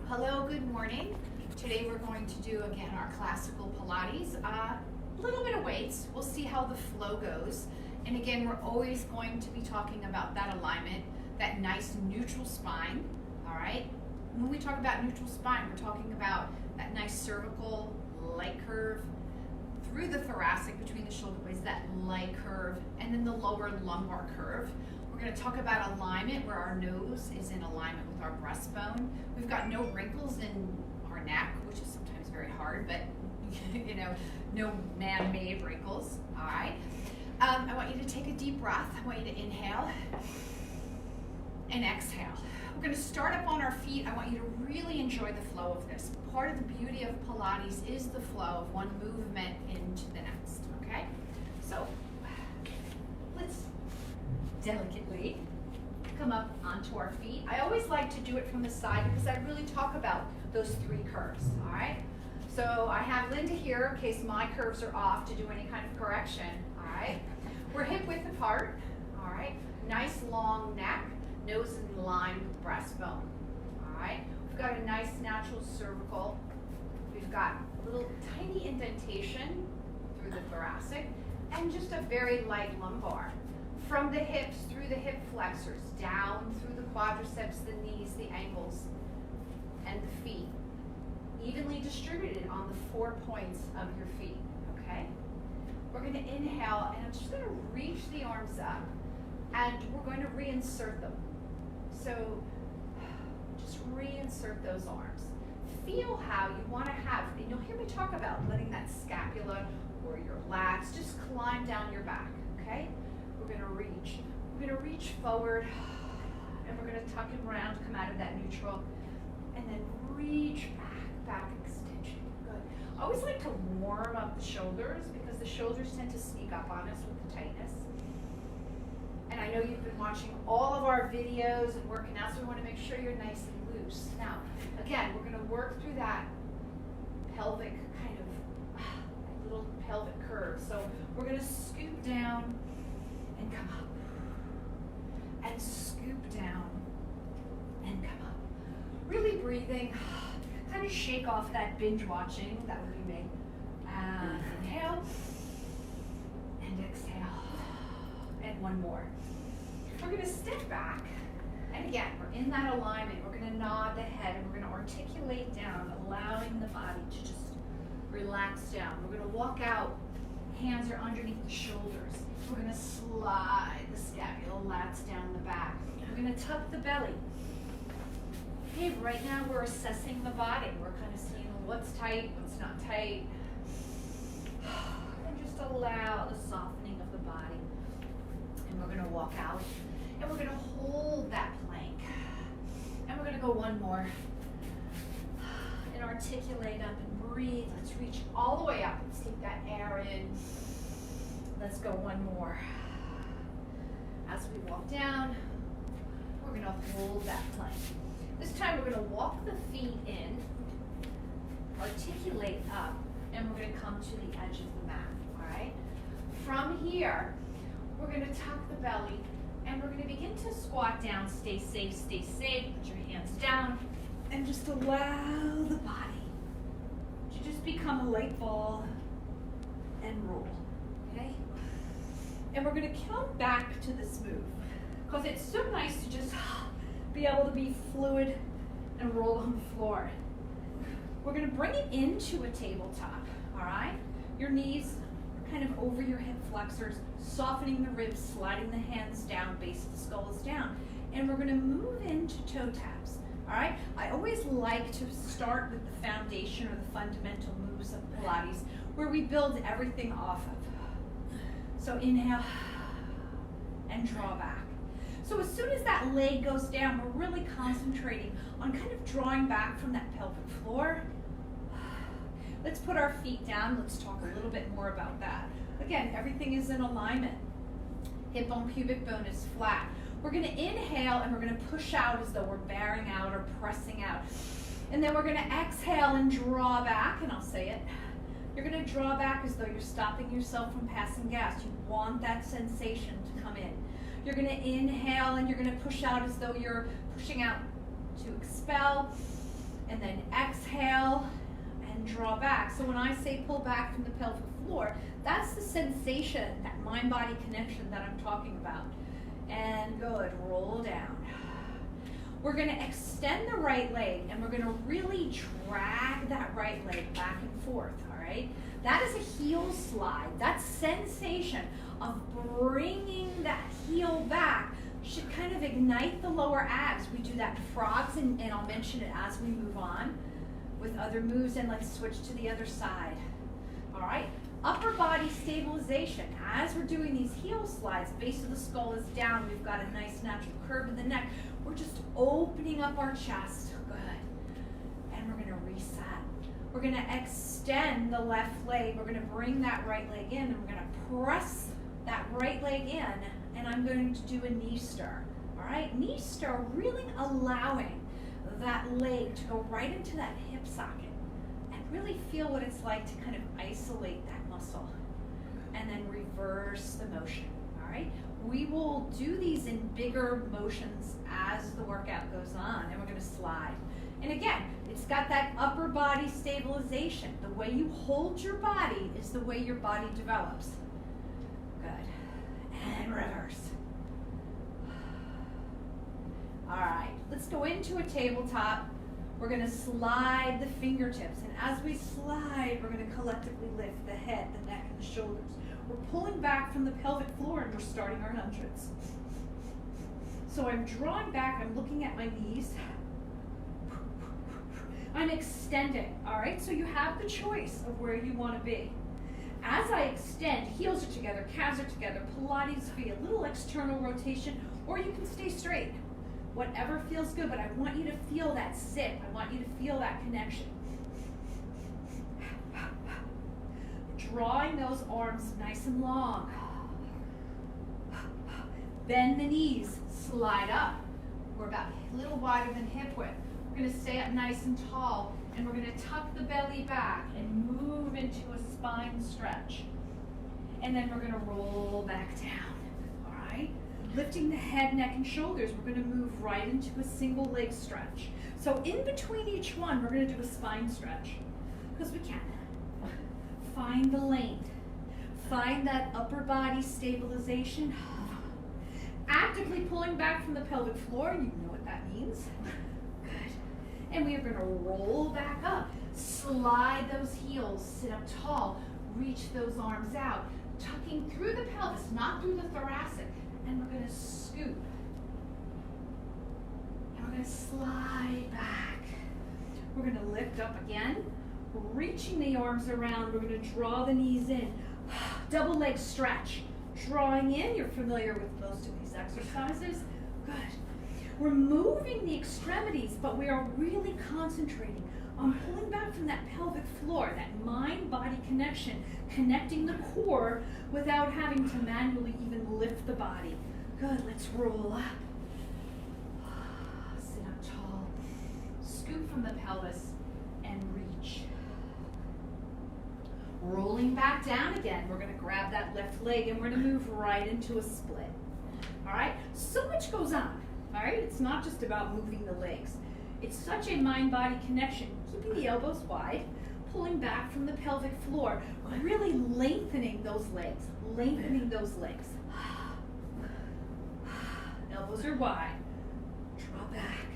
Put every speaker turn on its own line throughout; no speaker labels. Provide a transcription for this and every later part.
Hello, good morning. Today we're going to do again our classical Pilates. A little bit of weights. We'll see how the flow goes. And again, we're always going to be talking about that alignment, that nice neutral spine. All right. When we talk about neutral spine, we're talking about that nice cervical light curve through the thoracic between the shoulder blades, that light curve, and then the lower lumbar curve. We're going to talk about alignment, where our nose is in alignment with our breastbone. We've got no wrinkles in our neck, which is sometimes very hard, but you know, no man-made wrinkles. All right. I want you to take a deep breath. I want you to inhale and exhale. We're going to start up on our feet. I want you to really enjoy the flow of this. Part of the beauty of Pilates is the flow of one movement into the next. Okay? So let's delicately come up onto our feet. I always like to do it from the side because I really talk about those three curves, all right? So I have Linda here in case my curves are off to do any kind of correction, all right? We're hip width apart, all right? Nice long neck, nose in line with breastbone, all right? We've got a nice natural cervical. We've got a little tiny indentation through the thoracic and just a very light lumbar. From the hips, through the hip flexors, down through the quadriceps, the knees, the ankles, and the feet. Evenly distributed on the 4 points of your feet, okay? We're going to inhale, and I'm just going to reach the arms up, and we're going to reinsert them. So just reinsert those arms. Feel how you want to have, and you'll hear me talk about letting that scapula or your lats just climb down your back, okay? We're going to reach. We're going to reach forward, and we're going to tuck and round, come out of that neutral, and then reach back extension. Good. I always like to warm up the shoulders because the shoulders tend to sneak up on us with the tightness. And I know you've been watching all of our videos and working out, so we want to make sure you're nice and loose. Now, again, we're going to work through that pelvic kind of little pelvic curve. So we're going to scoop down and come up, and scoop down and come up. Really breathing, kind of shake off that binge watching, that would be me. And inhale, and exhale, and one more. We're gonna step back, and again, we're in that alignment. We're gonna nod the head, and we're gonna articulate down, allowing the body to just relax down. We're gonna walk out, hands are underneath the shoulders. We're going to slide the scapula, lats down the back. We're going to tuck the belly. Okay, right now we're assessing the body. We're kind of seeing what's tight, what's not tight. And just allow the softening of the body. And we're going to walk out. And we're going to hold that plank. And we're going to go one more. And articulate up and breathe. Let's reach all the way up. Let's take that air in. Let's go one more. As we walk down, we're going to hold that plank. This time we're going to walk the feet in, articulate up, and we're going to come to the edge of the mat, all right? From here, we're going to tuck the belly, and we're going to begin to squat down. Stay safe, stay safe. Put your hands down, and just allow the body to just become a light ball and roll, okay? And we're going to come back to this move because it's so nice to just be able to be fluid and roll on the floor. We're going to bring it into a tabletop, all right? Your knees are kind of over your hip flexors, softening the ribs, sliding the hands down, base of the skull is down. And we're going to move into toe taps, all right? I always like to start with the foundation or the fundamental moves of Pilates where we build everything off of. So inhale and draw back. So as soon as that leg goes down, we're really concentrating on kind of drawing back from that pelvic floor. Let's put our feet down. Let's talk a little bit more about that. Again, everything is in alignment. Hip bone, pubic bone is flat. We're going to inhale and we're going to push out as though we're bearing out or pressing out. And then we're going to exhale and draw back, and I'll say it. You're going to draw back as though you're stopping yourself from passing gas. You want that sensation to come in. You're going to inhale and you're going to push out as though you're pushing out to expel. And then exhale and draw back. So when I say pull back from the pelvic floor, that's the sensation, that mind-body connection that I'm talking about. And good, roll down. We're gonna extend the right leg and we're gonna really drag that right leg back and forth, all right? That is a heel slide. That sensation of bringing that heel back should kind of ignite the lower abs. We do that frogs, and I'll mention it as we move on with other moves, and let's switch to the other side. All right, upper body stabilization. As we're doing these heel slides, base of the skull is down. We've got a nice natural curve in the neck. We're just opening up our chest. Good. And we're gonna reset. We're gonna extend the left leg. We're gonna bring that right leg in, and we're gonna press that right leg in, and I'm going to do a knee stir. All right, knee stir, really allowing that leg to go right into that hip socket and really feel what it's like to kind of isolate that muscle, and then reverse the motion. All right, we will do these in bigger motions as the workout goes on, and we're going to slide. And again, it's got that upper body stabilization. The way you hold your body is the way your body develops. Good. And reverse. All right, let's go into a tabletop. We're gonna slide the fingertips, and as we slide, we're gonna collectively lift the head, the neck, and the shoulders. We're pulling back from the pelvic floor, and we're starting our hundreds. So I'm drawing back, I'm looking at my knees. I'm extending, all right? So you have the choice of where you wanna be. As I extend, heels are together, calves are together, Pilates feet, a little external rotation, or you can stay straight. Whatever feels good, but I want you to feel that zip. I want you to feel that connection. Drawing those arms nice and long. Bend the knees, slide up. We're about a little wider than hip width. We're gonna stay up nice and tall, and we're gonna tuck the belly back and move into a spine stretch. And then we're gonna roll back down, all right? Lifting the head, neck, and shoulders, we're gonna move right into a single leg stretch. So in between each one, we're gonna do a spine stretch, because we can. Find the length. Find that upper body stabilization. Actively pulling back from the pelvic floor, you know what that means. Good. And we are gonna roll back up. Slide those heels, sit up tall, reach those arms out, tucking through the pelvis, not through the thoracic. And we're gonna scoop. And we're gonna slide back. We're gonna lift up again, reaching the arms around. We're gonna draw the knees in. Double leg stretch. Drawing in, you're familiar with most of these exercises. Good. We're moving the extremities, but we are really concentrating on pulling back from that pelvic floor, that mind-body connection, connecting the core without having to manually even lift the body. Good, let's roll up. Sit up tall. Scoop from the pelvis and reach. Rolling back down again. We're gonna grab that left leg and we're gonna move right into a split. All right, so much goes on, all right? It's not just about moving the legs. It's such a mind-body connection. Keeping the elbows wide, pulling back from the pelvic floor, really lengthening those legs, lengthening those legs. Elbows are wide. Draw back.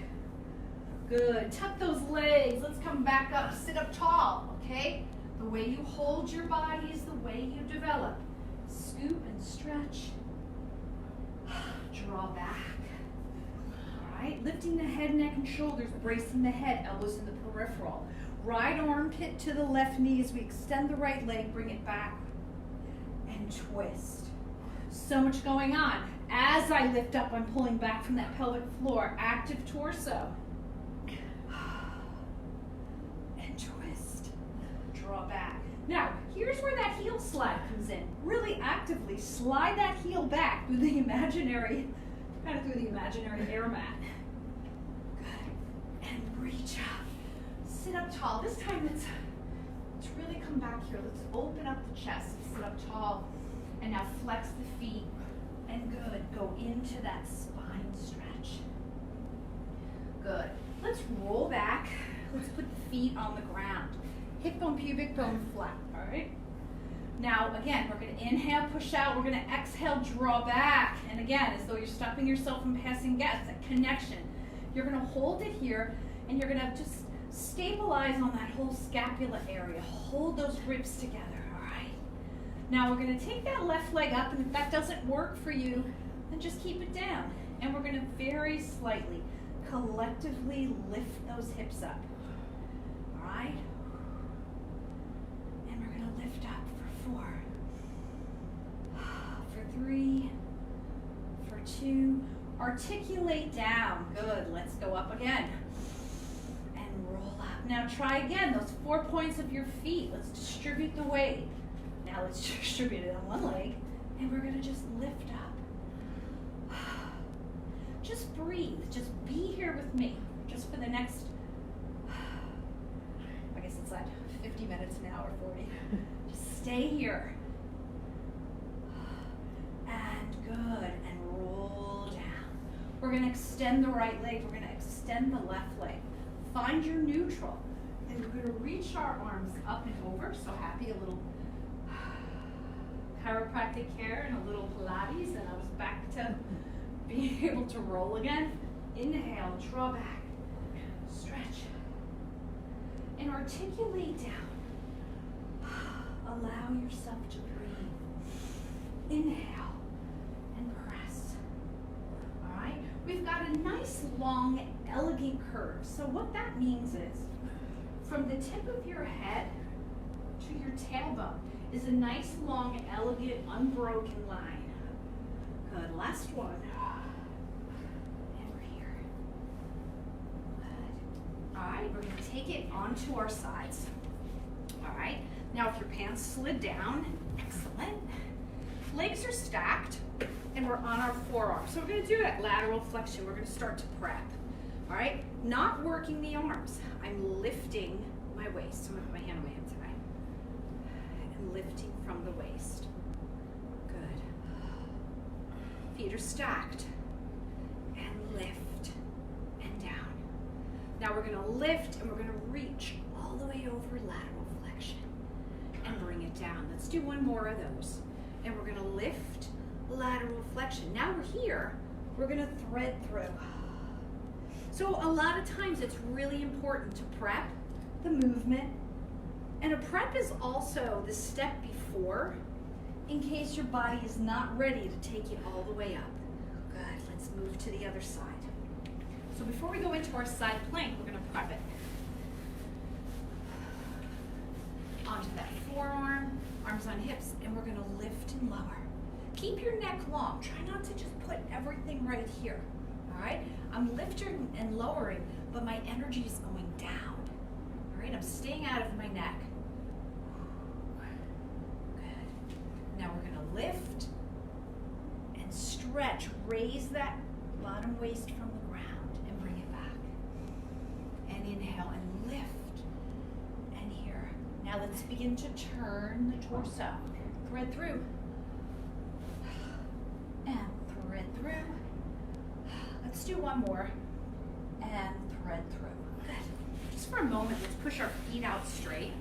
Good. Tuck those legs. Let's come back up. Sit up tall, okay? The way you hold your body is the way you develop. Scoop and stretch. Draw back. All right, lifting the head, neck, and shoulders, bracing the head, elbows in the peripheral. Right armpit to the left knee as we extend the right leg, bring it back, and twist. So much going on. As I lift up, I'm pulling back from that pelvic floor, active torso. And twist. Draw back. Now, here's where that heel slide comes in. Really actively slide that heel back through the imaginary, kind of through the imaginary air mat. Good. And reach up. Sit up tall. This time let's really come back here. Let's open up the chest. Sit up tall. And now flex the feet. And good. Go into that spine stretch. Good. Let's roll back. Let's feet on the ground. Hip bone, pubic bone flat, all right? Now, again, we're gonna inhale, push out. We're gonna exhale, draw back. And again, as though you're stopping yourself from passing gas, that connection. You're gonna hold it here, and you're gonna just stabilize on that whole scapula area. Hold those ribs together, all right? Now, we're gonna take that left leg up, and if that doesn't work for you, then just keep it down. And we're gonna very slightly, collectively lift those hips up, all right? And we're gonna lift up for 4, for 3, for 2. Articulate down. Good. Let's go up again. And roll up. Now try again. Those 4 points of your feet. Let's distribute the weight. Now let's distribute it on one leg. And we're going to just lift up. Just breathe. Just be here with me. Just for the next, I guess it's like 50 minutes, an hour, 40. Just stay here. And good. And roll down. We're going to extend the right leg. We're going to extend the left leg. Find your neutral. And we're going to reach our arms up and over. So happy, a little chiropractic care and a little Pilates. And I was back to being able to roll again. Inhale, draw back, stretch, and articulate down. Allow yourself to breathe. Inhale and press. All right, we've got a nice, long, elegant curve. So what that means is, from the tip of your head to your tailbone is a nice, long, elegant, unbroken line. Good, last one. All right, we're going to take it onto our sides. All right, now if your pants slid down, excellent. Legs are stacked, and we're on our forearms. So we're going to do that lateral flexion. We're going to start to prep. All right, not working the arms. I'm lifting my waist. I'm going to put my hand on my hip tonight. And lifting from the waist. Good. Feet are stacked. And lift. Now we're going to lift and we're going to reach all the way over lateral flexion and bring it down. Let's do one more of those. And we're going to lift lateral flexion. Now we're here. We're going to thread through. So a lot of times it's really important to prep the movement. And a prep is also the step before in case your body is not ready to take you all the way up. Good. Let's move to the other side. So before we go into our side plank, we're going to prep it. Onto that forearm, arms on hips, and we're going to lift and lower. Keep your neck long. Try not to just put everything right here. All right? I'm lifting and lowering, but my energy is going down. All right? I'm staying out of my neck. Good. Now we're going to lift and stretch. Raise that bottom waist from the ground. Inhale and lift, and here. Now let's begin to turn the torso. Thread through, and thread through. Let's do one more, and thread through. Good. Just for a moment, let's push our feet out straight.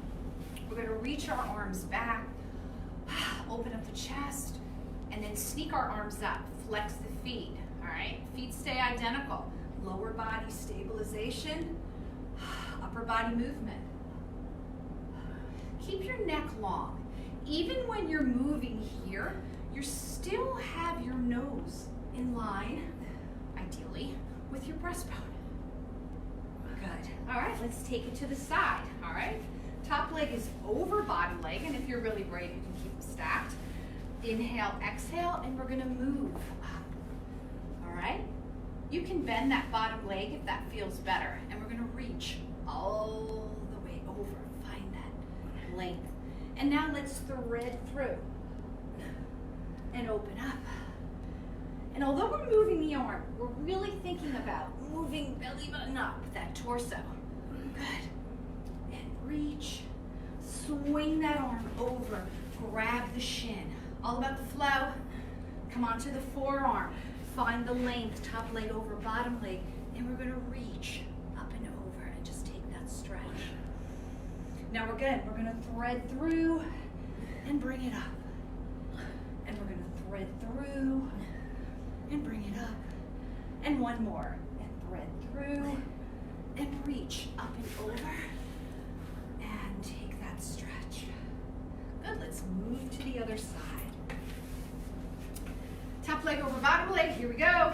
We're going to reach our arms back, open up the chest, and then sneak our arms up. Flex the feet, all right? Feet stay identical. Lower body stabilization. Upper body movement. Keep your neck long. Even when you're moving here, you still have your nose in line, ideally, with your breastbone. Good. All right, let's take it to the side. All right. Top leg is over bottom leg, and if you're really brave, you can keep them stacked. Inhale, exhale, and we're going to move up. All right. You can bend that bottom leg if that feels better, and we're going to reach all the way over. Find that length. And now let's thread through and open up. And although we're moving the arm, we're really thinking about moving belly button up, that torso. Good. And reach. Swing that arm over. Grab the shin. All about the flow. Come onto the forearm. Find the length, top leg over bottom leg. And we're going to reach up and over and just take that stretch. Now we're good. We're gonna thread through and bring it up. And we're gonna thread through and bring it up. And one more. And thread through and reach up and over. And take that stretch. Good, let's move to the other side. Top leg over bottom leg, here we go.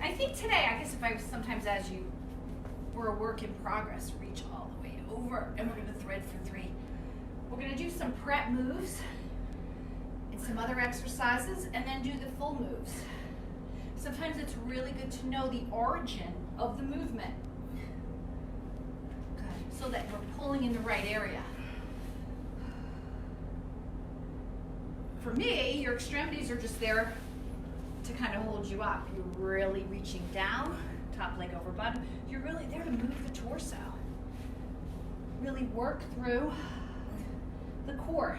I think today, I guess if I was sometimes as you were a work in progress, reach all the way over, and we're gonna thread for 3. We're gonna do some prep moves and some other exercises, and then do the full moves. Sometimes it's really good to know the origin of the movement. Good, so that we're pulling in the right area. For me, your extremities are just there to kind of hold you up. You're really reaching down, top leg over bottom. You're really there to move the torso. Really work through the core.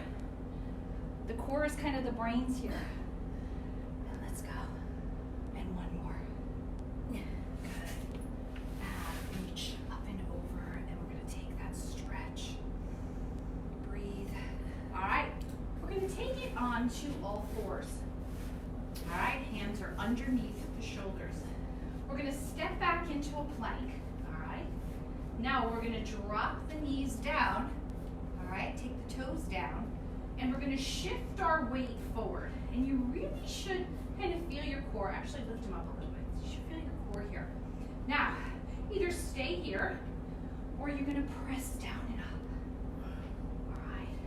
The core is kind of the brains here. And let's go. And one more. Good. Reach up and over, and we're gonna take that stretch. Breathe. All right, we're gonna take it on to all fours. All right, hands are underneath the shoulders. We're gonna step back into a plank, all right? Now we're gonna drop the knees down, all right? Take the toes down, and we're gonna shift our weight forward. And you really should kind of feel your core. Actually, lift them up a little bit. You should feel your core here. Now, either stay here, or you're gonna press down and up, all right?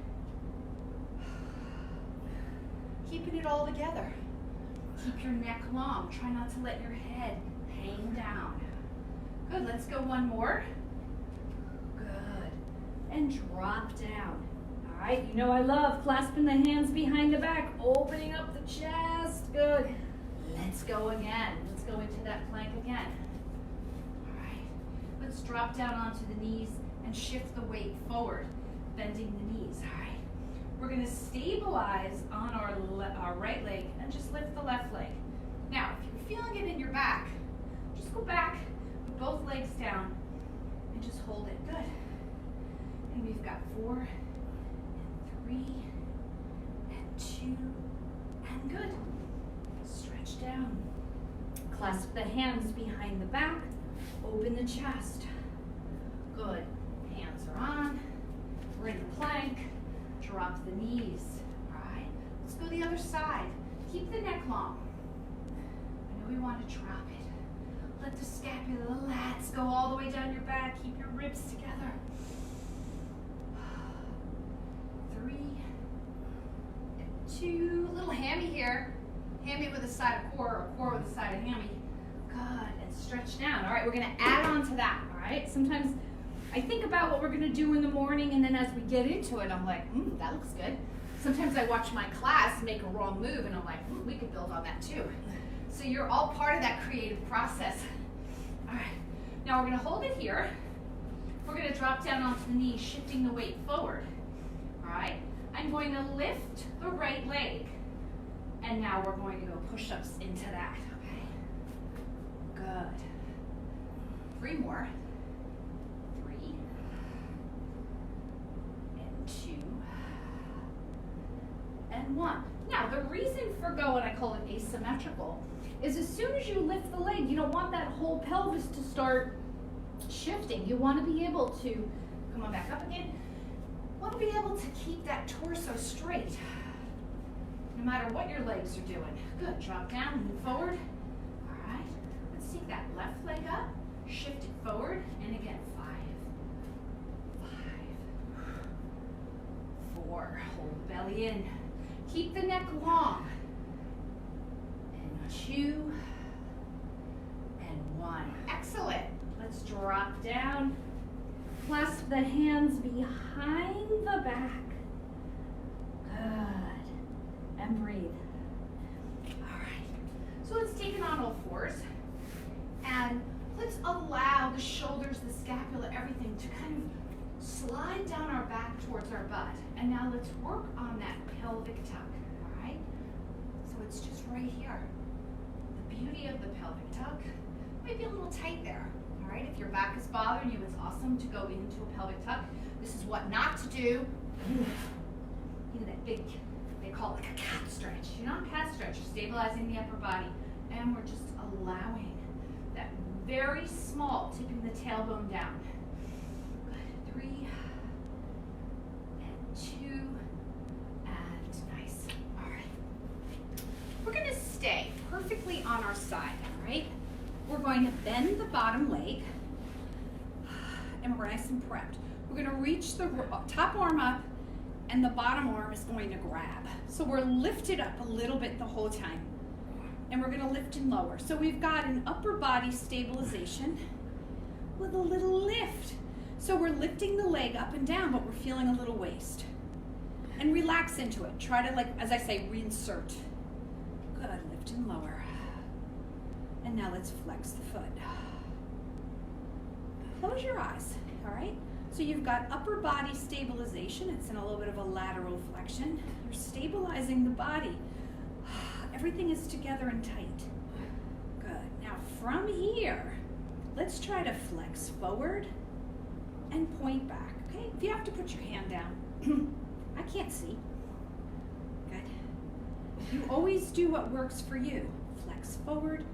Keeping it all together. Keep your neck long. Try not to let your head hang down. Good, let's go one more. Good. And drop down. All right, you know I love clasping the hands behind the back, opening up the chest. Good. Let's go again. Let's go into that plank again. All right, let's drop down onto the knees and shift the weight forward, bending the knees, all right? We're gonna stabilize on our right leg and just lift the left leg. Now, if you're feeling it in your back, just go back, put both legs down, and just hold it. Good. And we've got 4, and 3, and 2, and good. Stretch down. Clasp the hands behind the back, open the chest. Good. Hands are on. We're in the plank. Drop the knees, all right? Let's go the other side. Keep the neck long. I know we want to drop it. Let the scapula, the lats go all the way down your back. Keep your ribs together. 3, and 2. A little hammy here. Hammy with a side of core, or core with a side of hammy. Good, and stretch down. All right, we're gonna add on to that, all right? Sometimes I think about what we're gonna do in the morning, and then as we get into it, I'm like, that looks good. Sometimes I watch my class make a wrong move, and I'm like, we could build on that too. So you're all part of that creative process. All right, now we're gonna hold it here. We're gonna drop down onto the knees, shifting the weight forward. All right, I'm going to lift the right leg, and now we're going to go push-ups into that, okay? Good. 3 more. 3, and 2, and 1. Now, the reason for going, I call it asymmetrical, is as soon as you lift the leg, you don't want that whole pelvis to start shifting. You want to be able to, come on back up again, you want to be able to keep that torso straight, no matter what your legs are doing. Good, drop down, move forward. All right, let's take that left leg up, shift it forward, and again, 5, 4, hold the belly in. Keep the neck long. And 2, and 1. Excellent. Let's drop down. Clasp the hands behind the back. Good. And breathe. All right. So let's take it on all fours. And let's allow the shoulders, the scapula, everything to kind of slide down our back towards our butt. And now let's work on that pelvic tuck, all right? So it's just right here. The beauty of the pelvic tuck might be a little tight there, all All right, if your back is bothering you, it's awesome to go into a pelvic tuck. This is what not to do. You know, that big, they call it like a cat stretch. You're not a cat stretch, you're stabilizing the upper body. And we're just allowing that very small, tipping the tailbone down. Good, 3, and 2, and nice. All right. We're gonna stay perfectly on our side, all right? We're going to bend the bottom leg, and we're nice and prepped. We're gonna reach the top arm up, and the bottom arm is going to grab. So we're lifted up a little bit the whole time, and we're gonna lift and lower. So we've got an upper body stabilization with a little lift. So we're lifting the leg up and down, but we're feeling a little waist. And relax into it. Try to, like, as I say, reinsert. Good, lift and lower. And now let's flex the foot. Close your eyes, all right? So you've got upper body stabilization. It's in a little bit of a lateral flexion. You're stabilizing the body. Everything is together and tight. Good. Now from here, let's try to flex forward and point back, okay? If you have to put your hand down, I can't see. Good. You always do what works for you. Flex forward,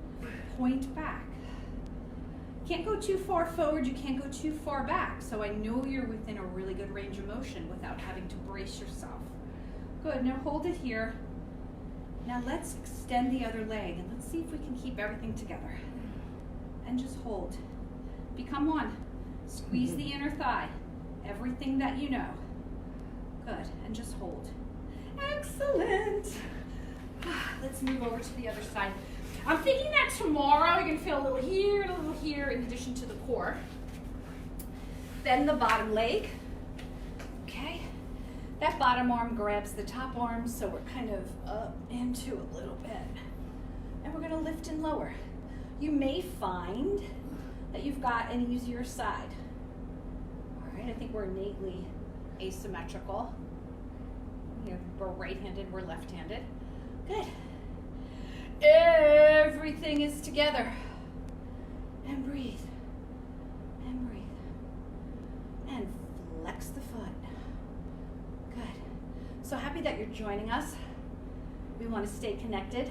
point back. Can't go too far forward, you can't go too far back. So I know you're within a really good range of motion without having to brace yourself. Good, now hold it here. Now let's extend the other leg and let's see if we can keep everything together. And just hold. Become one. Squeeze the inner thigh. Everything that you know. Good, and just hold. Excellent. Let's move over to the other side. I'm thinking that tomorrow you're gonna feel a little here and a little here in addition to the core. Bend the bottom leg, okay? That bottom arm grabs the top arm, so we're kind of up into a little bit. And we're gonna lift and lower. You may find that you've got an easier side. All right, I think we're innately asymmetrical. You know, we're right-handed, we're left-handed. Good. Everything is together. And breathe. And breathe. And flex the foot. Good. So happy that you're joining us. We want to stay connected.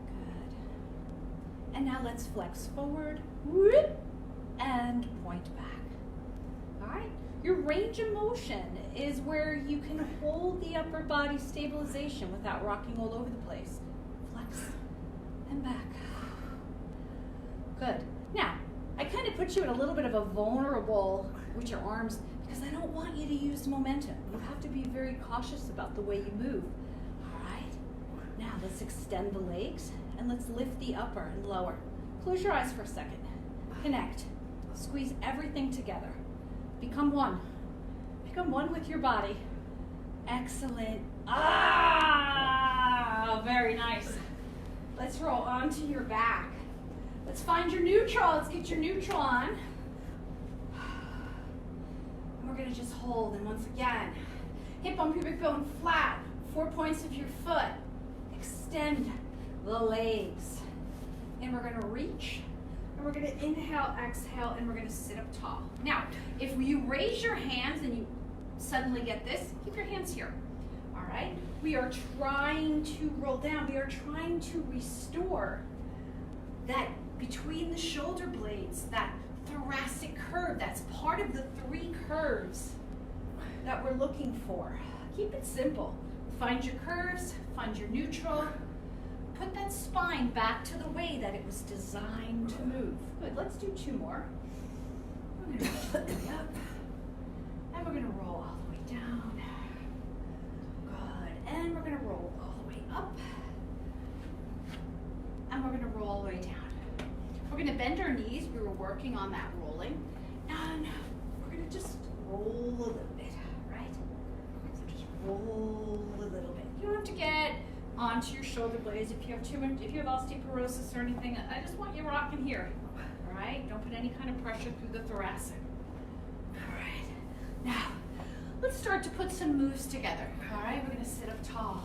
Good. And now let's flex forward. Whoop, and point back. All right? Your range of motion is where you can hold the upper body stabilization without rocking all over the place. Flex and back. Good. Now, I kind of put you in a little bit of a vulnerable with your arms because I don't want you to use momentum. You have to be very cautious about the way you move. All right? Now, let's extend the legs and let's lift the upper and lower. Close your eyes for a second. Connect. Squeeze everything together. Become one. Become one with your body. Excellent. Ah, very nice. Let's roll onto your back. Let's find your neutral. Let's get your neutral on. And we're gonna just hold. And once again, hip bone, pubic bone flat. 4 points of your foot. Extend the legs. And we're gonna reach. And we're gonna inhale, exhale, and we're gonna sit up tall. Now, if you raise your hands and you suddenly get this, keep your hands here, all right? We are trying to roll down. We are trying to restore that between the shoulder blades, that thoracic curve. That's part of the 3 curves that we're looking for. Keep it simple. Find your curves, find your neutral. Put that spine back to the way that it was designed to move. Good, let's do 2 more. We're gonna reach all the way up, and we're gonna roll all the way down. Good, and we're gonna roll all the way up, and we're gonna roll all the way down. We're gonna bend our knees. We were working on that rolling, and we're gonna just roll a little bit, right? So just roll a little bit. You don't have to get onto your shoulder blades if you have too much, if you have osteoporosis or anything. I just want you rocking here, all right? Don't put any kind of pressure through the thoracic. All right, now let's start to put some moves together, all right? We're gonna sit up tall.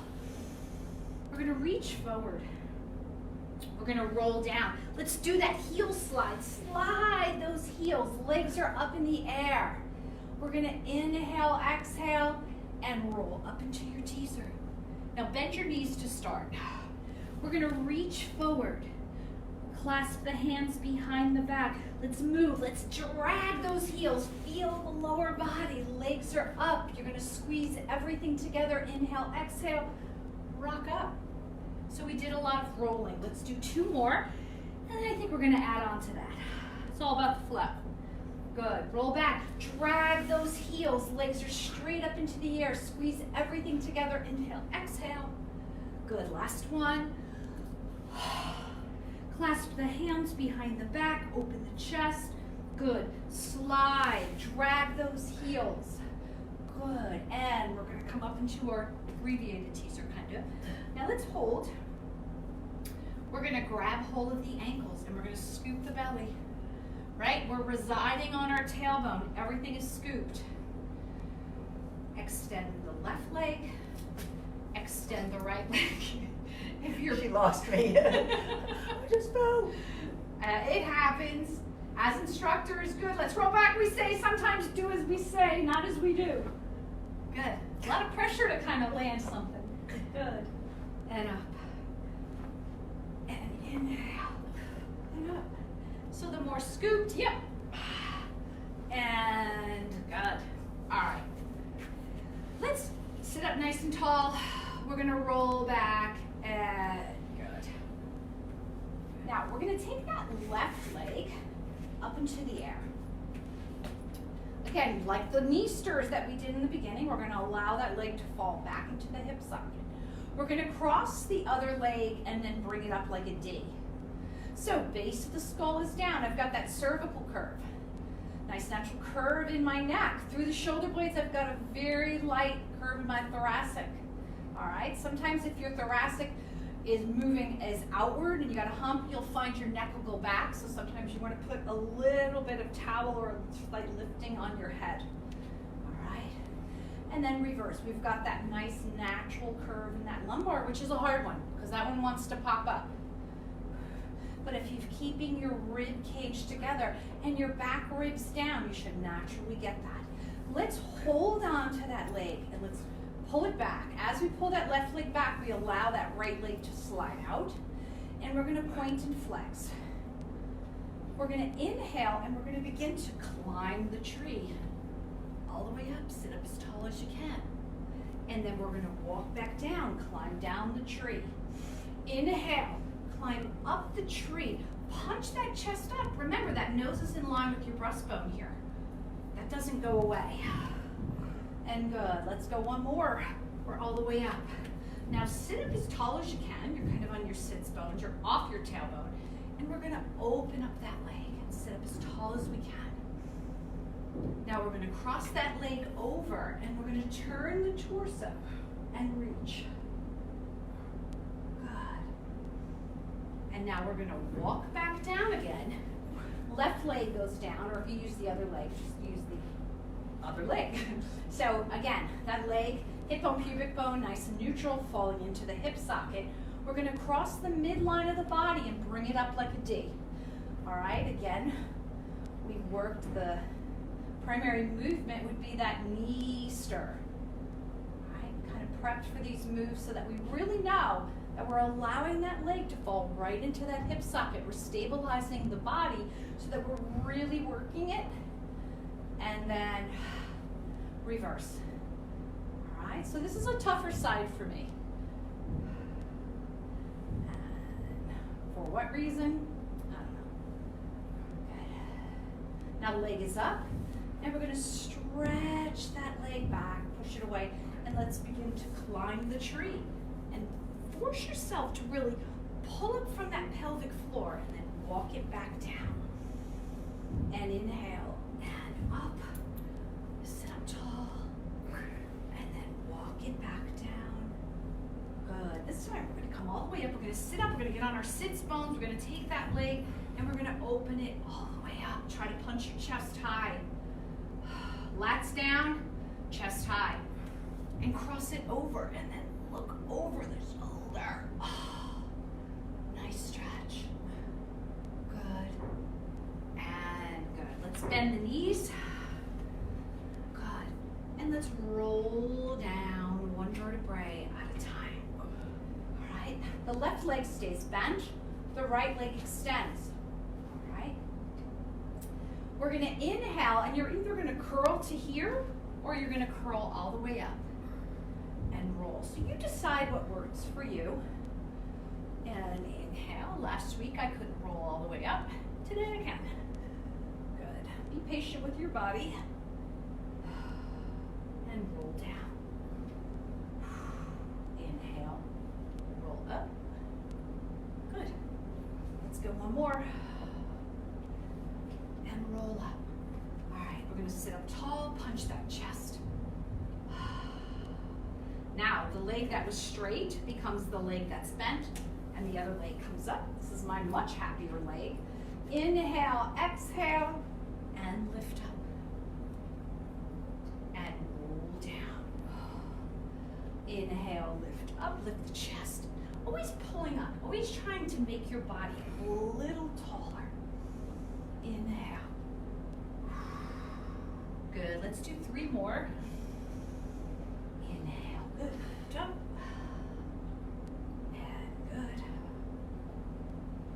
We're gonna reach forward. We're gonna roll down. Let's do that heel slide. Slide those heels. Legs are up in the air. We're gonna inhale, exhale, and roll up into your teaser. Now bend your knees to start. We're gonna reach forward. Clasp the hands behind the back. Let's move. Let's drag those heels. Feel the lower body. Legs are up. You're gonna squeeze everything together. Inhale, exhale, rock up. So we did a lot of rolling. Let's do 2 more. And then I think we're gonna add on to that. It's all about the flow. Good. Roll back. Drag those heels. Legs are straight up into the air. Squeeze everything together. Inhale, exhale. Good. Last one. Clasp the hands behind the back. Open the chest. Good. Slide. Drag those heels. Good. And we're going to come up into our abbreviated teaser, kind of. Now let's hold. We're going to grab hold of the ankles and we're going to scoop the belly. Right? We're residing on our tailbone. Everything is scooped. Extend the left leg. Extend the right leg. If you're
She lost me. I just fell.
It happens. As instructors, good. Let's roll back. We say sometimes do as we say, not as we do. Good. A lot of pressure to kind of land something. Good. And up. And inhale. And up. So the more scooped, yep. And good. All right. Let's sit up nice and tall. We're going to roll back and good. Now we're going to take that left leg up into the air. Again, like the knee stirs that we did in the beginning, we're going to allow that leg to fall back into the hip socket. We're going to cross the other leg and then bring it up like a D. So base of the skull is down. I've got that cervical curve. Nice natural curve in my neck. Through the shoulder blades, I've got a very light curve in my thoracic. All right, sometimes if your thoracic is moving as outward and you got a hump, you'll find your neck will go back. So sometimes you want to put a little bit of towel or slight lifting on your head. All right, and then reverse. We've got that nice natural curve in that lumbar, which is a hard one because that one wants to pop up. But if you're keeping your rib cage together and your back ribs down, you should naturally get that. Let's hold on to that leg and let's pull it back. As we pull that left leg back, we allow that right leg to slide out. And we're going to point and flex. We're going to inhale and we're going to begin to climb the tree. All the way up, sit up as tall as you can. And then we're going to walk back down, climb down the tree. Inhale. Climb up the tree. Punch that chest up. Remember, that nose is in line with your breastbone here. That doesn't go away. And good. Let's go one more. We're all the way up. Now sit up as tall as you can. You're kind of on your sits bones. You're off your tailbone. And we're going to open up that leg and sit up as tall as we can. Now we're going to cross that leg over and we're going to turn the torso and reach. And now we're going to walk back down again. Left leg goes down, or if you use the other leg, just use the other leg. So again, that leg, hip bone, pubic bone, nice and neutral, falling into the hip socket. We're going to cross the midline of the body and bring it up like a D. All right, again, we worked the primary movement would be that knee stir. All right, kind of prepped for these moves so that we really know that we're allowing that leg to fall right into that hip socket. We're stabilizing the body so that we're really working it. And then reverse. All right, so this is a tougher side for me. And for what reason? I don't know. Good. Now the leg is up, and we're going to stretch that leg back, push it away, and let's begin to climb the tree. And force yourself to really pull up from that pelvic floor and then walk it back down. And inhale and up. Sit up tall. And then walk it back down. Good. This time we're going to come all the way up. We're going to sit up. We're going to get on our sits bones. We're going to take that leg and we're going to open it all the way up. Try to punch your chest high. Lats down, chest high. And cross it over and then look over the shoulder. Oh, Nice stretch. Good. And good. Let's bend the knees. Good. And let's roll down one vertebrae at a time. All right. The left leg stays bent. The right leg extends. All right. We're going to inhale, and you're either going to curl to here or you're going to curl all the way up and roll. So you decide what works for you. And inhale. Last week I couldn't roll all the way up. Today I can. Good. Be patient with your body. And roll down. Inhale. Roll up. Good. Let's go one more. And roll up. All right, we're going to sit up tall, punch that chest. Now, the leg that was straight becomes the leg that's bent, and the other leg comes up. This is my much happier leg. Inhale, exhale, and lift up. And roll down. Inhale, lift up, lift the chest. Always pulling up, always trying to make your body a little taller. Inhale. Good, let's do 3 more. Inhale, good, lift up. And good.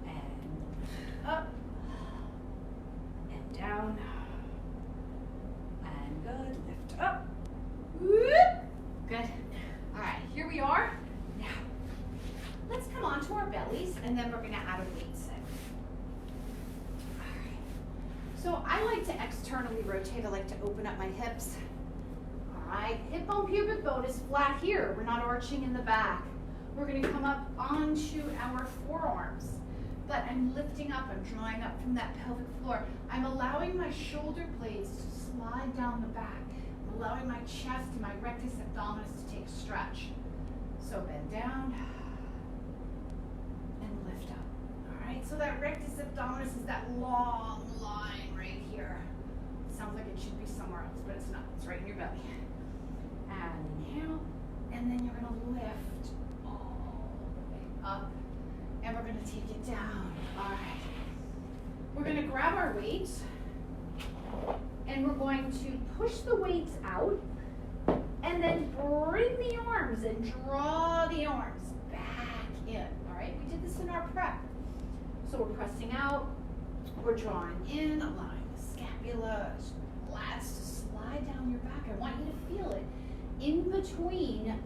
And lift up. And down. And good, lift up. Whoop. Good. All right, here we are. Now, let's come onto our bellies, and then we're going to add a weight set. All right. So I like to externally rotate. I like to open up my hips. All right. Hip bone, pubic bone is flat here. We're not arching in the back. We're going to come up onto our forearms. But I'm lifting up. I'm drawing up from that pelvic floor. I'm allowing my shoulder blades to slide down the back. I'm allowing my chest and my rectus abdominis to take a stretch. So bend down. Lift up. All right, so that rectus abdominis is that long line right here. Sounds like it should be somewhere else, but it's not. It's right in your belly. And inhale, and then you're going to lift all the way up, and we're going to take it down. All right. We're going to grab our weights, and we're going to push the weights out, and then bring the arms and draw the arms back in. We did this in our prep. So we're pressing out, we're drawing in, allowing the scapula, lats to slide down your back. I want you to feel it in between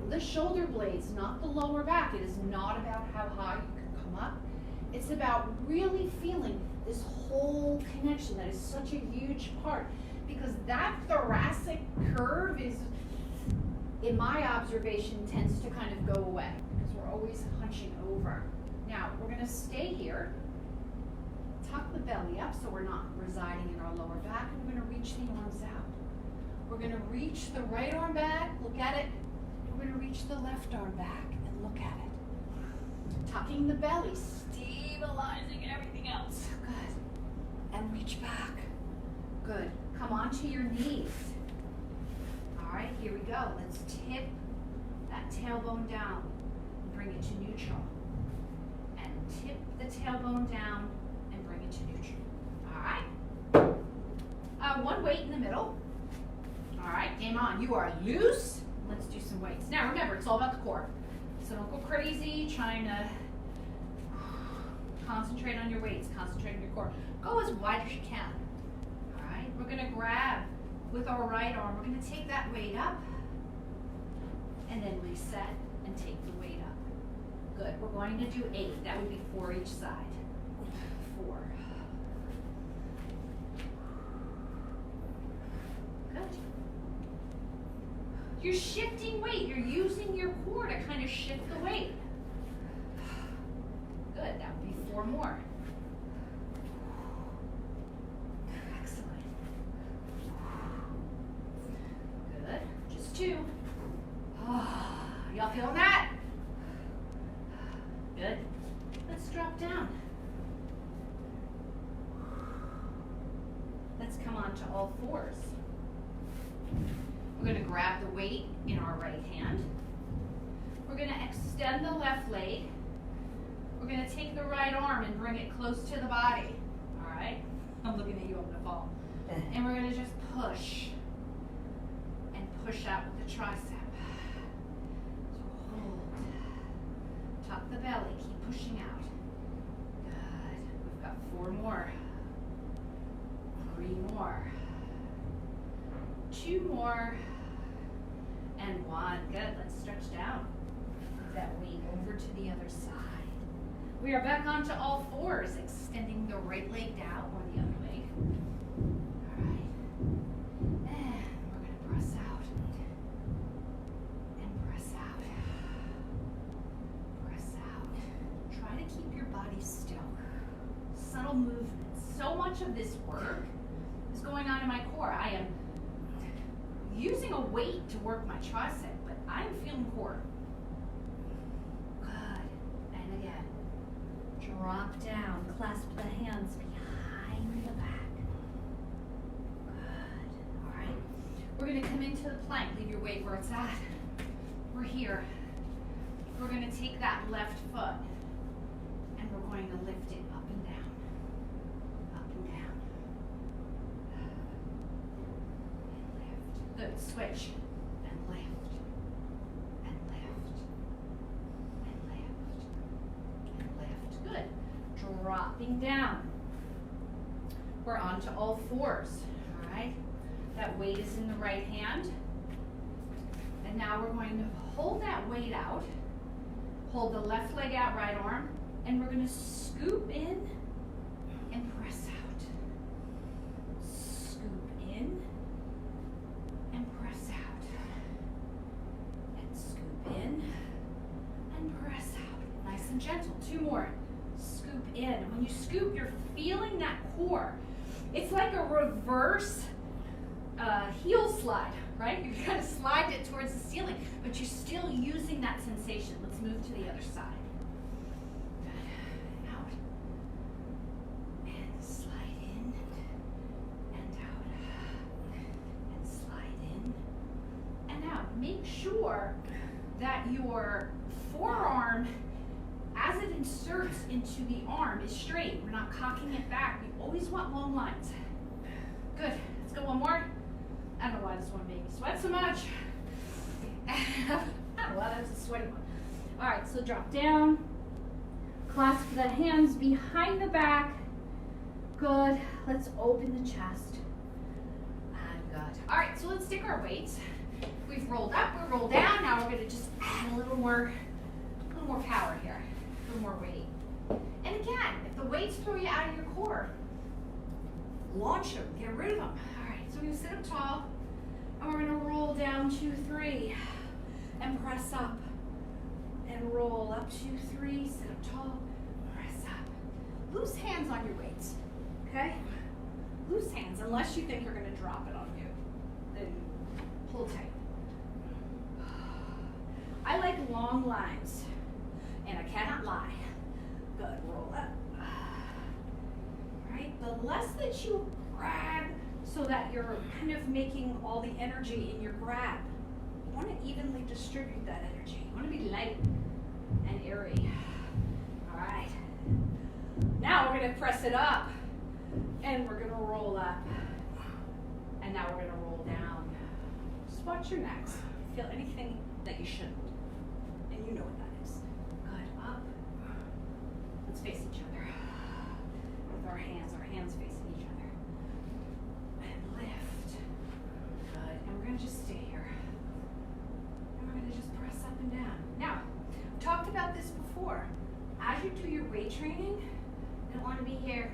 the shoulder blades, not the lower back. It is not about how high you can come up. It's about really feeling this whole connection that is such a huge part, because that thoracic curve is, in my observation, tends to kind of go away. We're always hunching over. Now, we're going to stay here, tuck the belly up so we're not residing in our lower back, and we're going to reach the arms out. We're going to reach the right arm back, look at it. We're going to reach the left arm back and look at it. Tucking the belly, stabilizing everything else. Good. And reach back. Good. Come onto your knees. All right, here we go. Let's tip that tailbone down. Bring it to neutral. And tip the tailbone down and bring it to neutral. All right. One weight in the middle. All right, game on. You are loose. Let's do some weights. Now remember, it's all about the core. So don't go crazy trying to concentrate on your weights, concentrate on your core. Go as wide as you can. All right, we're gonna grab with our right arm. We're gonna take that weight up and then reset and take the weight up. Good, we're going to do 8. That would be 4 each side. 4. Good. You're shifting weight. You're using your core to kind of shift the weight. Good, that would be 4 more. Excellent. Good, just 2. Y'all feeling that? Good. Let's drop down. Let's come on to all 4s. We're going to grab the weight in our right hand. We're going to extend the left leg. We're gonna take the right arm and bring it close to the body. All right? I'm looking at you, I'm gonna fall. And we're gonna just push and push out with the tricep. So hold. Tuck the belly, keep pushing out. Good. We've got 4 more. 3 more. 2 more. And 1. Good. Let's stretch down. Move that weight over to the other side. We are back onto all 4s, extending the right leg down or the other leg. All right. And we're going to press out. And press out. Press out. Try to keep your body still. Subtle movements. So much of this work is going on in my core. I am using a weight to work my tricep, but I'm feeling core. Good. And again. Drop down, clasp the hands behind the back. Good. All right. We're going to come into the plank. Leave your weight where it's at. We're here. We're going to take that left foot and we're going to lift it up and down. Up and down. And lift. Good. Switch. And lift. And lift. And lift. And lift. Good. Dropping down. We're on to all 4s. All right. That weight is in the right hand. And now we're going to hold that weight out. Hold the left leg out, right arm. And we're going to scoop in and press out. Scoop in and press out. And scoop in and press out. Nice and gentle. 2 more. Scoop in. When you scoop, you're feeling that core. It's like a reverse heel slide, right? You kind of slide it towards the ceiling, but you're still using that sensation. Let's move to the other side. Good. Out. And slide in. And out. And slide in. And out. Make sure that your forearm, as it inserts into the arm, is straight. We're not cocking it back. We always want long lines. Good. Let's go 1 more. I don't know why this one made me sweat so much. Well, that's a sweaty one. All right, so drop down. Clasp the hands behind the back. Good. Let's open the chest. And good. All right, so let's stick our weights. We've rolled up, we rolled down. Now we're going to just add a little more power here. A little more weight. And again, if the weights throw you out of your core, launch them, get rid of them. All right, so we're going to sit up tall, and we're going to roll down 2, 3, and press up. And roll up 2, 3, sit up tall, press up. Loose hands on your weights, okay? Loose hands, unless you think you're going to drop it on you. Then hold tight. I like long lines, and I cannot lie. Good, roll up. Right, the less that you grab so that you're kind of making all the energy in your grab. You want to evenly distribute that energy. You want to be light and airy. All right. Now we're going to press it up, and we're going to roll up. And now we're going to roll down. Just watch your necks. Feel anything that you shouldn't. And you know what that is. Good, up. Let's face each other. With our hands facing each other. And lift. Good, and we're going to just stay here. And we're going to just press up and down. Now, we talked about this before. As you do your weight training, you don't want to be here.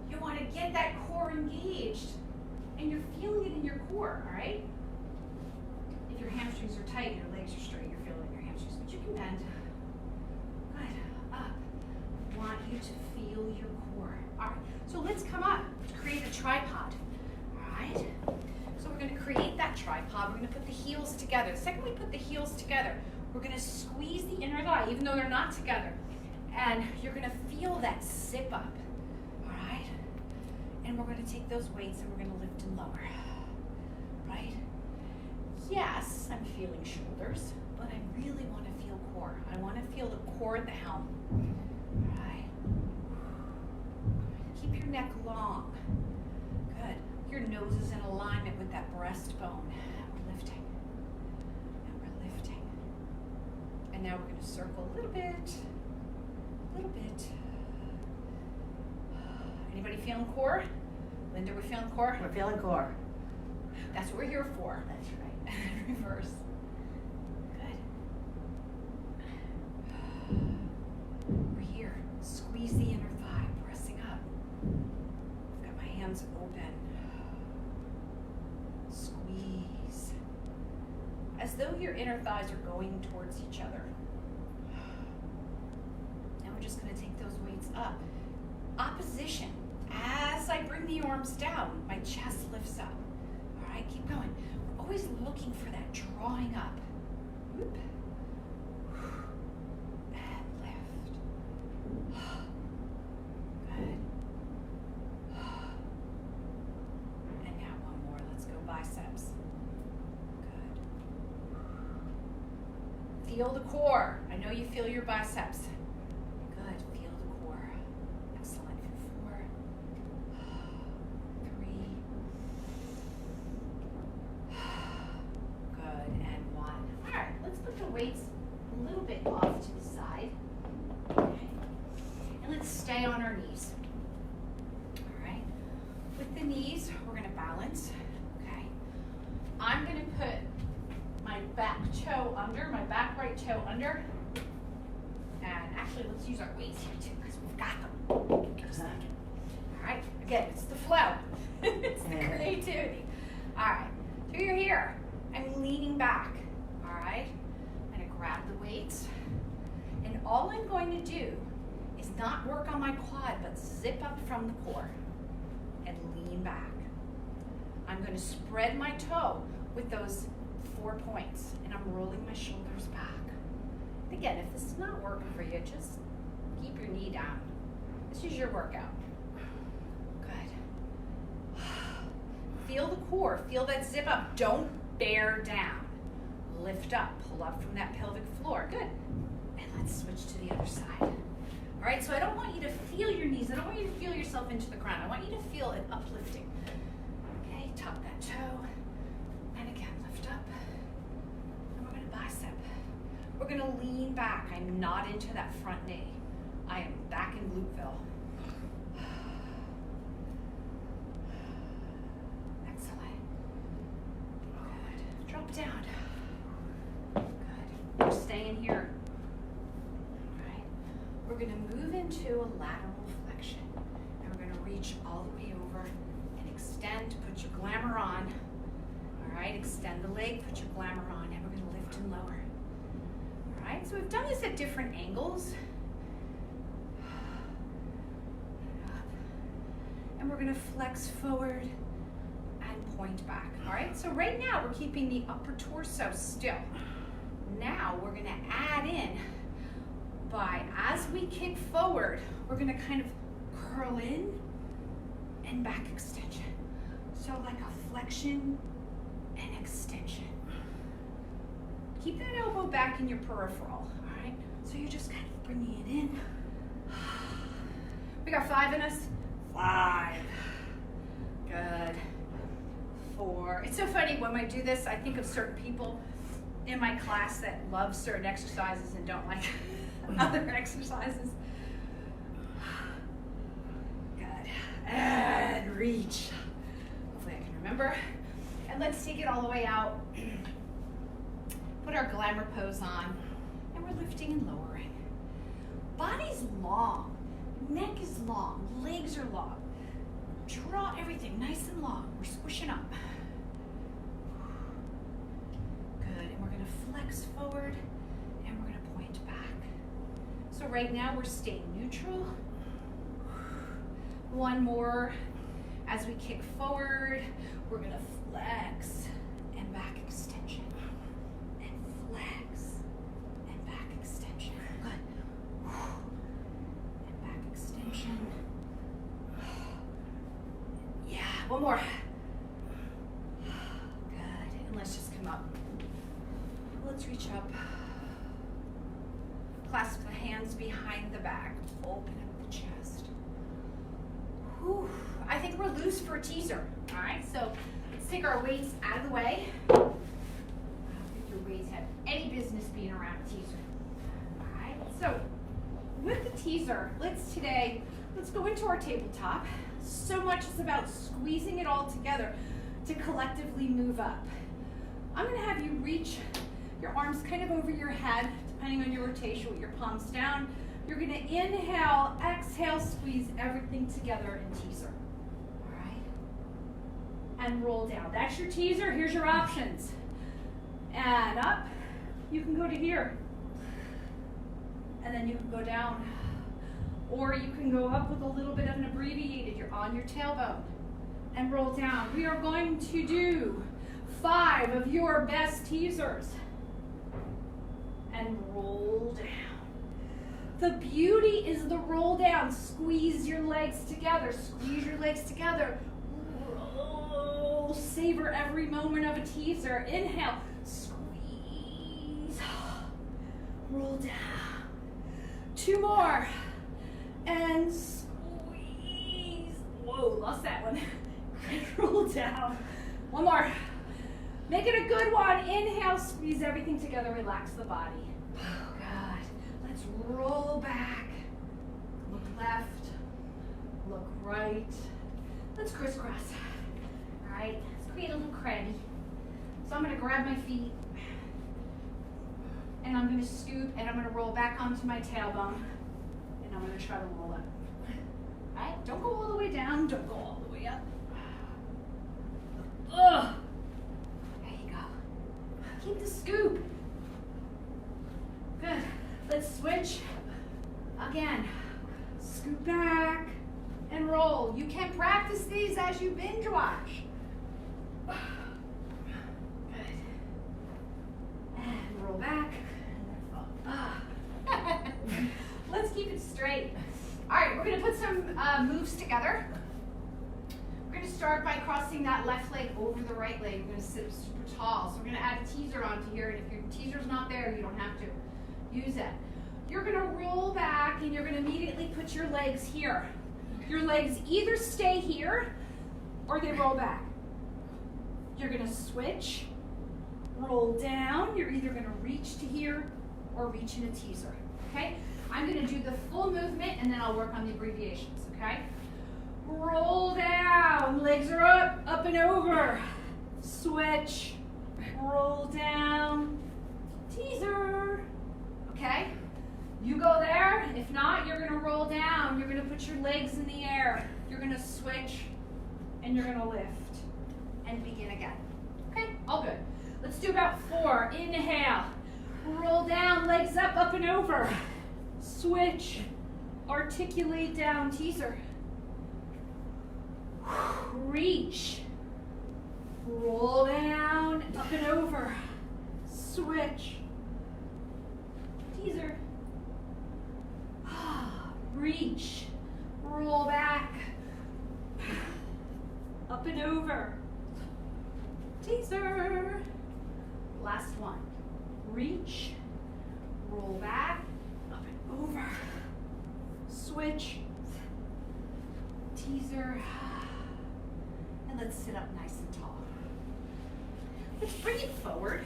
You want to get that core engaged. And you're feeling it in your core, all right? If your hamstrings are tight, your legs are straight, you're feeling your hamstrings, but you can bend. Good, up. Want you to feel your core. All right, so let's come up to create a tripod. All right, so we're going to create that tripod. We're going to put the heels together. The second we put the heels together, we're going to squeeze the inner thigh, even though they're not together. And you're going to feel that zip up. All right, and we're going to take those weights and we're going to lift and lower. Right? Yes, I'm feeling shoulders, but I really want to feel core. I want to feel the core at the helm. Right. Keep your neck long. Good. Your nose is in alignment with that breastbone. We're lifting. And we're lifting. And now we're going to circle a little bit. A little bit. Anybody feeling core? Linda, we're feeling core?
We're feeling core.
That's what we're here for.
That's right.
Reverse. Good. We're here. Squeeze the inner thigh, pressing up. I've got my hands open. Squeeze. As though your inner thighs are going towards each other. Now we're just going to take those weights up. Opposition. As I bring the arms down, my chest lifts up. All right, keep going. We're always looking for that drawing up. Whoop. And lift. Good. And now one more. Let's go biceps. Good. Feel the core. I know you feel your biceps. Good. Feel the core. Excellent. 4, 3. Good. And 1. All right. Let's put the weights a little bit off to the side. Okay. And let's stay on our knees. All right. With the knees, we're going to balance. Okay. I'm going to put my back toe under, my back right toe under. And actually, let's use our weights here too, because we've got them. Just a second. All right. Again, it's the flow. It's the creativity. All right. So you're here. I'm leaning back. All right. I'm going to grab the weights. And all I'm going to do is not work on my quad, but zip up from the core and lean back. I'm going to spread my toe with those 4 points, and I'm rolling my shoulders back. Again, if this is not working for you, just keep your knee down. This is your workout. Good. Feel the core. Feel that zip up. Don't bear down. Lift up. Pull up from that pelvic floor. Good. And let's switch to the other side. All right, so I don't want you to feel your knees. I don't want you to feel yourself into the ground. I want you to feel it uplifting. Okay, tuck that toe. And again, lift up. And we're going to bicep. We're going to lean back. I'm not into that front knee. I am back in gluteville. Excellent. Good. Drop down. Good. We're staying here. All right. We're going to move into a lateral flexion. And we're going to reach all the way over and extend. Put your glamour on. All right. Extend the leg. Put your glamour on. And we're going to lift and lower. All right. So we've done this at different angles. And we're going to flex forward and point back. All right, so right now we're keeping the upper torso still. Now we're going to add in by, as we kick forward, we're going to kind of curl in and back extension. So like a flexion and extension. Keep that elbow back in your peripheral, all right? So you're just kind of bringing it in. We got 5 in us. 5. Good. 4. It's so funny when I do this, I think of certain people in my class that love certain exercises and don't like other exercises. Good. And reach. Hopefully I can remember. And let's take it all the way out. Put our glamour pose on. And we're lifting and lowering. Body's long. Neck is long, legs are long. Draw everything nice and long. We're squishing up. Good, and we're gonna flex forward and we're gonna point back. So right now we're staying neutral. One more. As we kick forward, we're gonna flex and back extension. And flex and back extension. Good. Yeah, one more. Good, and let's just come up. Let's reach up. Clasp the hands behind the back. Open up the chest. Whew. I think we're loose for a teaser. All right, so let's take our weights out of the way. I don't think your weights have any business being around a teaser. All right, so with the teaser, let's go into our tabletop. So much is about squeezing it all together to collectively move up. I'm gonna have you reach your arms kind of over your head, depending on your rotation, with your palms down. You're gonna inhale, exhale, squeeze everything together in teaser. All right? And roll down. That's your teaser. Here's your options. And up. You can go to here. And then you can go down. Or you can go up with a little bit of an abbreviated. You're on your tailbone. And roll down. We are going to do 5 of your best teasers. And roll down. The beauty is the roll down. Squeeze your legs together. Squeeze your legs together. Roll. Savor every moment of a teaser. Inhale. Squeeze. Roll down. 2 more. And squeeze. Whoa, lost that one. Roll down. 1 more. Make it a good one. Inhale, squeeze everything together, relax the body. Oh, God. Let's roll back. Look left. Look right. Let's crisscross. All right, let's create a little crabby. So I'm going to grab my feet, and I'm going to scoop, and I'm going to roll back onto my tailbone, and I'm going to try to roll up. All right, don't go all the way down. Don't go all the way up. Ugh. Keep the scoop. Good. Let's switch. Again. Scoop back and roll. You can practice these as you binge watch. Good. And roll back. Let's keep it straight. All right, we're going to put some moves together. We're going to start by crossing that left leg over the right leg. We're going to sit super tall. So we're going to add a teaser onto here. And if your teaser's not there, you don't have to use it. You're going to roll back and you're going to immediately put your legs here. Your legs either stay here or they roll back. You're going to switch, roll down. You're either going to reach to here or reach in a teaser. Okay? I'm going to do the full movement and then I'll work on the abbreviations. Okay? Roll down, legs are up and over. Switch, roll down, teaser. Okay? You go there. If not, you're going to roll down. You're going to put your legs in the air. You're going to switch, and you're going to lift. And begin again. Okay? All good. Let's do about 4. Inhale. Roll down, legs up and over. Switch. Articulate down, teaser. Reach. Roll down, up and over. Switch. Teaser. Reach. Roll back. Up and over. Teaser. Last one. Reach. Roll back. Up and over. Switch. Teaser. And let's sit up nice and tall. Let's bring it forward.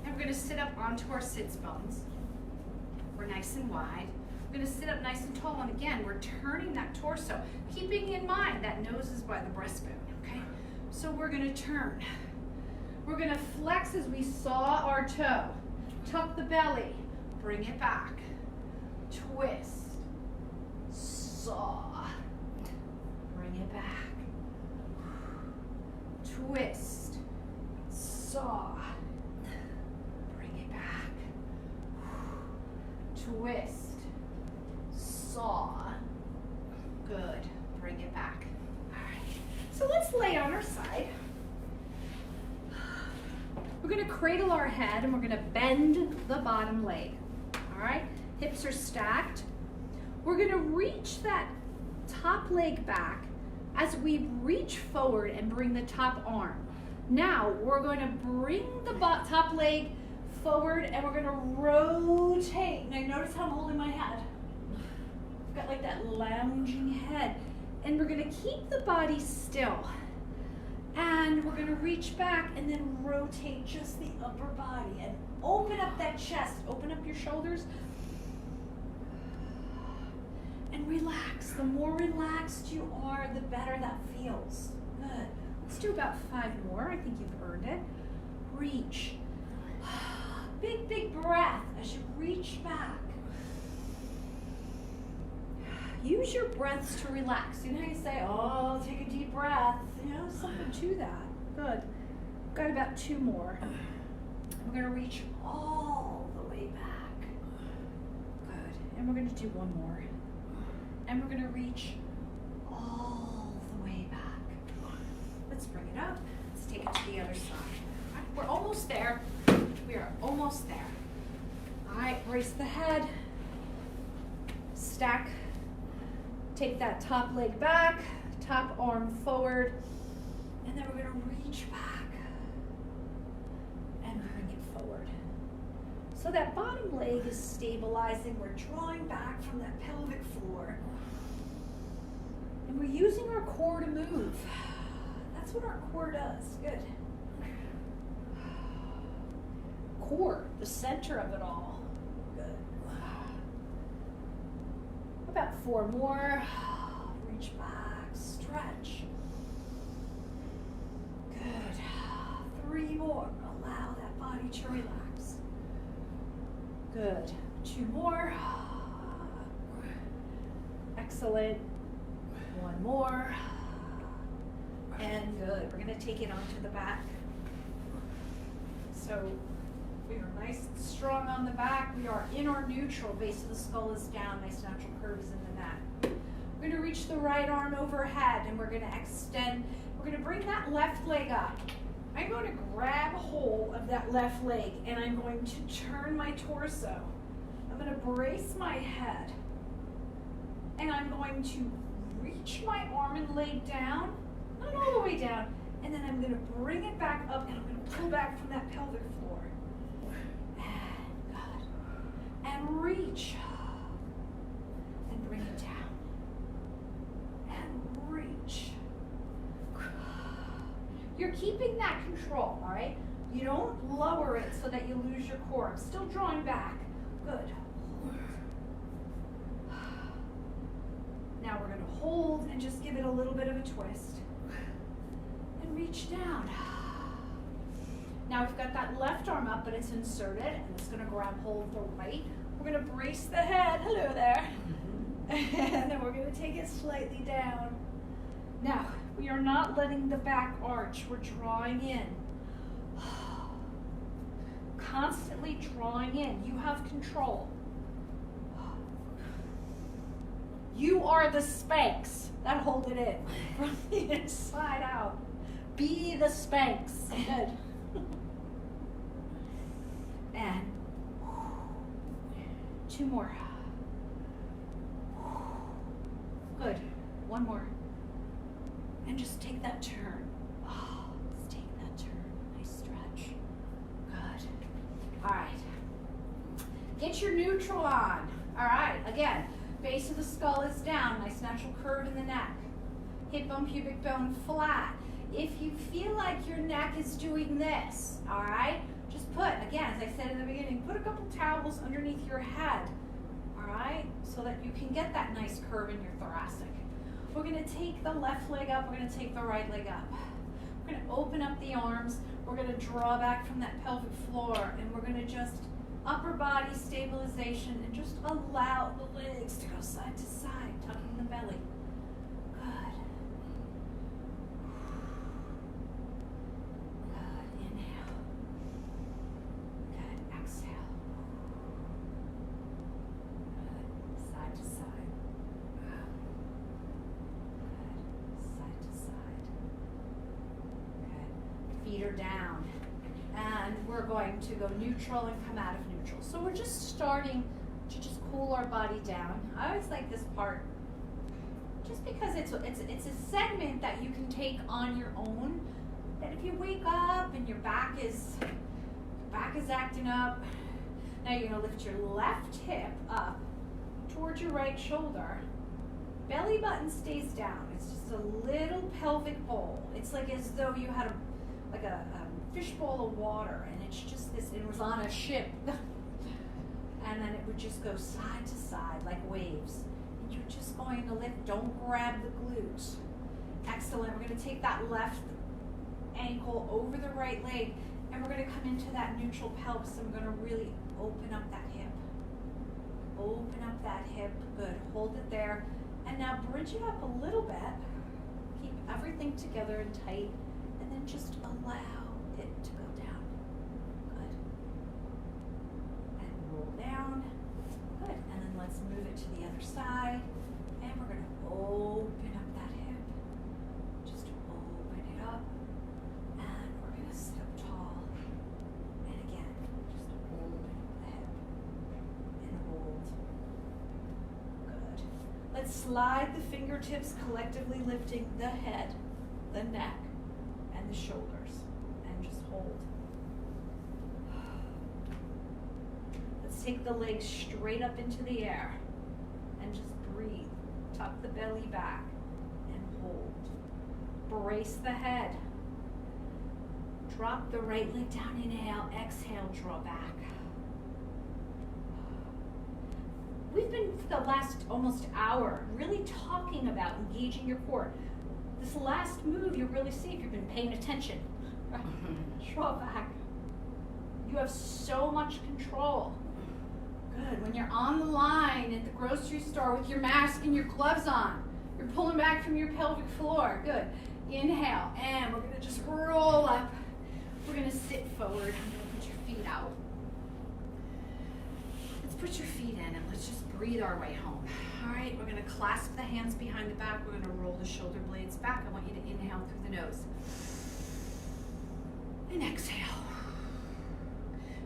And we're going to sit up onto our sits bones. We're nice and wide. We're going to sit up nice and tall. And again, we're turning that torso, keeping in mind that nose is by the breastbone, okay? So we're going to turn. We're going to flex as we saw our toe. Tuck the belly. Bring it back. Twist. Saw. Bring it back. Twist. Saw. Bring it back. Twist. Saw. Good. Bring it back. All right. So let's lay on our side. We're going to cradle our head and we're going to bend the bottom leg. All right? Hips are stacked. We're going to reach that top leg back as we reach forward and bring the top arm. Now, we're going to bring the top leg
forward, and we're gonna rotate. Now notice how I'm holding my head. I've got like that lounging head. And we're gonna keep the body still. And we're gonna reach back and then rotate just the upper body and open up that chest, open up your shoulders. And relax. The more relaxed you are, the better that feels. Good. Let's do about 5 more. I think you've earned it. Reach. Big, big breath as you reach back. Use your breaths to relax. You know how you say, oh, take a deep breath. You know, something to that. Good. Got about 2 more. We're going to reach all the way back. Good. And we're going to do 1 more. And we're going to reach all the way back. Let's bring it up. Let's take it to the other side. All right, we're almost there. We are almost there. All right, brace the head. Stack. Take that top leg back, top arm forward, and then we're going to reach back and bring it forward. So that bottom leg is stabilizing. We're drawing back from that pelvic floor. And we're using our core to move. That's what our core does. Good. Core, the center of it all. Good. About 4 more. Reach back, stretch. Good. 3 more. Allow that body to relax. Good. 2 more. Excellent. 1 more. And good. We're going to take it onto the back. So we are nice and strong on the back. We are in our neutral. Base of the skull is down. Nice natural curves in the neck. We're going to reach the right arm overhead and we're going to extend. We're going to bring that left leg up. I'm going to grab hold of that left leg and I'm going to turn my torso. I'm going to brace my head and I'm going to reach my arm and leg down, not all the way down, and then I'm going to bring it back up and I'm going to pull back from that pelvic floor. And good. And reach. And bring it down. And reach. You're keeping that control, all right? You don't lower it so that you lose your core. I'm still drawing back. Good. Now we're going to hold and just give it a little bit of a twist. And reach down. Now we've got that left arm up, but it's inserted, and it's going to grab hold of the right. We're going to brace the head. Hello there. And then we're going to take it slightly down. Now, we are not letting the back arch. We're drawing in. Constantly drawing in. You have control. You are the Spanx that hold it in from the inside out. Be the Spanx. Good. And 2 more. Good. 1 more. And just take that turn. Let's take that turn. Nice stretch. Good. All right. Get your neutral on. All right. Again, base of the skull is down. Nice natural curve in the neck. Hip bone, pubic bone flat. If you feel like your neck is doing this, all right, just put, again, as I said in the beginning, put a couple towels underneath your head, all right, so that you can get that nice curve in your thoracic. We're going to take the left leg up. We're going to take the right leg up. We're going to open up the arms. We're going to draw back from that pelvic floor, and we're going to just upper body stabilization and just allow the legs to go side to side, tucking the belly. Good. Good. Inhale. Good. Exhale. Good. Side to side. Good. Side to side. Good. Feet are down. And we're going to go neutral and come out of neutral. So we're just starting to just cool our body down. I always like this part just because it's a segment that you can take on your own. That if you wake up and your back is back is acting up. Now you're gonna lift your left hip up towards your right shoulder. Belly button stays down. It's just a little pelvic bowl. It's like as though you had a fishbowl of water, and it's just this, it was on a ship. And then it would just go side to side like waves. And you're just going to lift, don't grab the glutes. Excellent, we're gonna take that left ankle over the right leg, and we're gonna come into that neutral pelvis, and we're gonna really open up that hip. Open up that hip, good, hold it there. And now bridge it up a little bit. Keep everything together and tight, and then just allow it to go down. Good. And roll down. Good. And then let's move it to the other side. And we're going to open up that hip. Just open it up. And we're going to sit up tall. And again, just open the hip. And hold. Good. Let's slide the fingertips, collectively lifting the head, the neck, and the shoulders. And just hold. Let's take the legs straight up into the air and just breathe. Tuck the belly back and hold. Brace the head. Drop the right leg down, inhale, exhale, draw back. We've been, for the last almost hour, really talking about engaging your core. This last move, you really see if you've been paying attention. Draw back. You have so much control. Good. When you're on the line at the grocery store with your mask and your gloves on, you're pulling back from your pelvic floor. Good. Inhale, and we're going to just roll up. We're going to sit forward. I'm going to put your feet out. Let's put your feet in and let's just breathe our way home. All right, we're going to clasp the hands behind the back. We're going to roll the shoulder blades back. I want you to inhale through the nose. And exhale.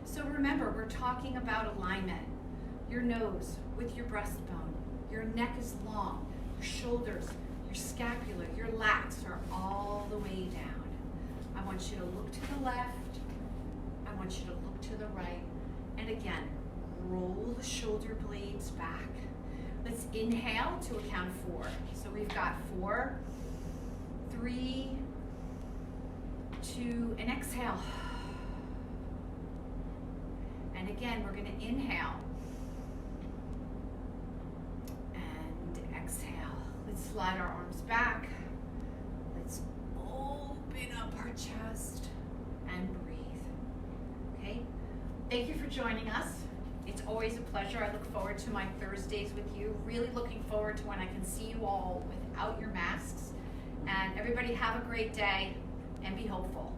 So remember, we're talking about alignment. Your nose with your breastbone. Your neck is long. Your shoulders, your scapula, your lats are all the way down. I want you to look to the left. I want you to look to the right. And again, roll the shoulder blades back. Let's inhale to a count of 4. So we've got 4, 3, 2, and exhale. And again, we're going to inhale and exhale. Let's slide our arms back. Let's open up our chest and breathe. Okay? Thank you for joining us. It's always a pleasure. I look forward to my Thursdays with you. Really looking forward to when I can see you all without your masks. And everybody have a great day and be hopeful.